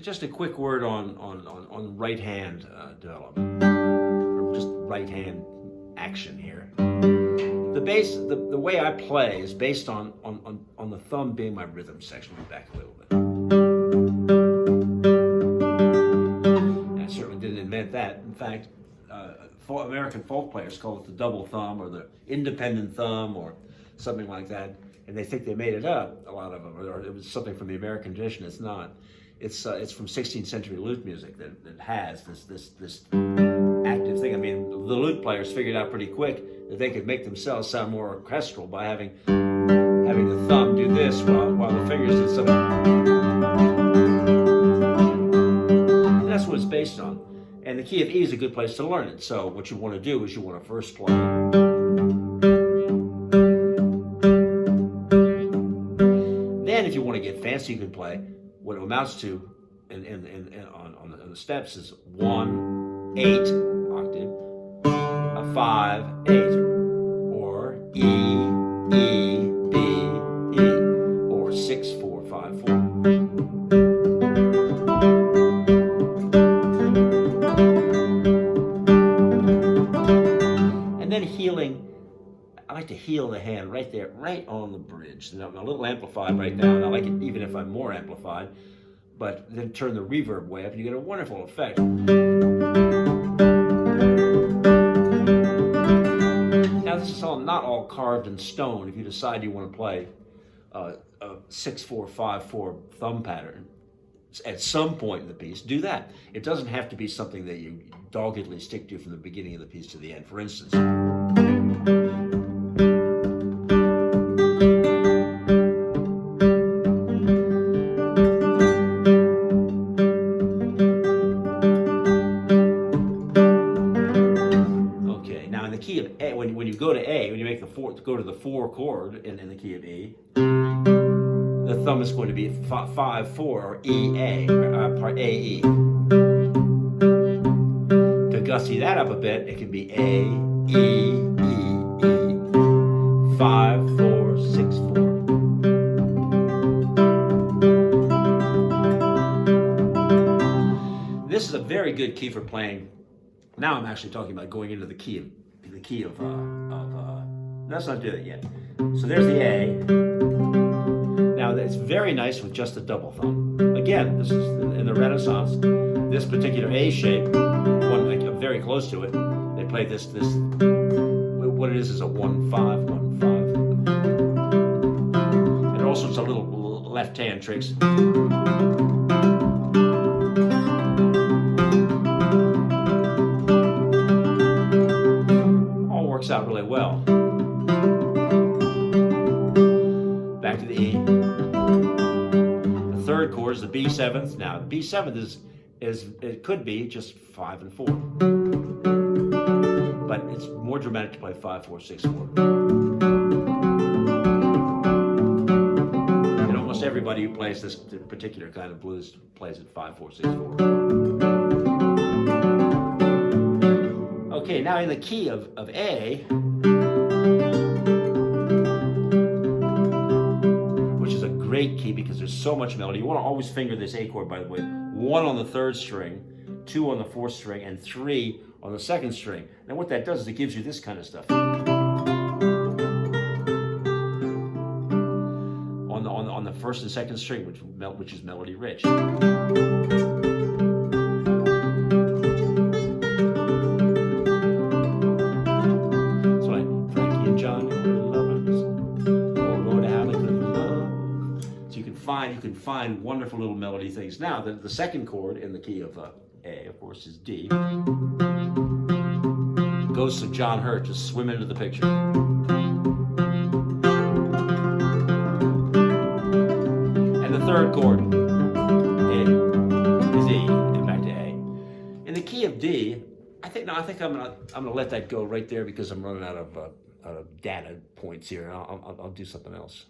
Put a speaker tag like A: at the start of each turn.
A: Just a quick word on right hand development, or just right hand action here. The way I play is based on the thumb being my rhythm section. Let me back a little bit. And I certainly didn't invent that. In fact, American folk players call it the double thumb or the independent thumb or something like that. And they think they made it up, a lot of them, or it was something from the American tradition. It's not. It's from 16th century lute music that has this active thing. I mean, the lute players figured out pretty quick that they could make themselves sound more orchestral by having the thumb do this while the fingers did something. And that's what it's based on. And the key of E is a good place to learn it. So what you want to do is you want to first play. Then if you want to get fancy, you can play what it amounts to on the steps is 1, 8 octave, a 5, 8, or E, E, B, E, or 6, 4, 5, 4. And then healing. I like to heal the hand right there, right on the bridge. Now, I'm a little amplified right now, and I like it even if I'm more amplified, but then turn the reverb way up, and you get a wonderful effect. Now, this is not all carved in stone. If you decide you want to play a 6, 4, 5, 4 thumb pattern at some point in the piece, do that. It doesn't have to be something that you doggedly stick to from the beginning of the piece to the end. For instance, key of A, when you go to A, when you make go to the 4 chord in the key of E, the thumb is going to be 5, 4, or E, A, part A, E. To gussy that up a bit, it can be A, E, E, E, 5, 4, 6, 4. This is a very good key for playing. Now I'm actually talking about going into the key of let's not do it yet. So there's the A. Now it's very nice with just a double thumb. Again, this is in the Renaissance. This particular A shape, one like very close to it, they play this. What it is a 1, 5, 1, 5, and all sorts of little left hand tricks. Works out really well. Back to the E. The third chord is the B7th. Now the B7th is it could be just 5 and 4, but it's more dramatic to play 5, 4, 6, 4. And almost everybody who plays this particular kind of blues plays it 5, 4, 6, 4. Okay, now in the key of A, which is a great key because there's so much melody. You want to always finger this A chord, by the way. 1 on the 3rd string, 2 on the 4th string, and 3 on the 2nd string. And what that does is it gives you this kind of stuff. On the 1st and 2nd string, which is melody rich. You can find wonderful little melody things. Now, the second chord in the key of A, of course, is D. Ghosts of John Hurt just swim into the picture. And the third chord, A, is E, and back to A. In the key of D, I think I'm gonna let that go right there because I'm running out of data points here. I'll do something else.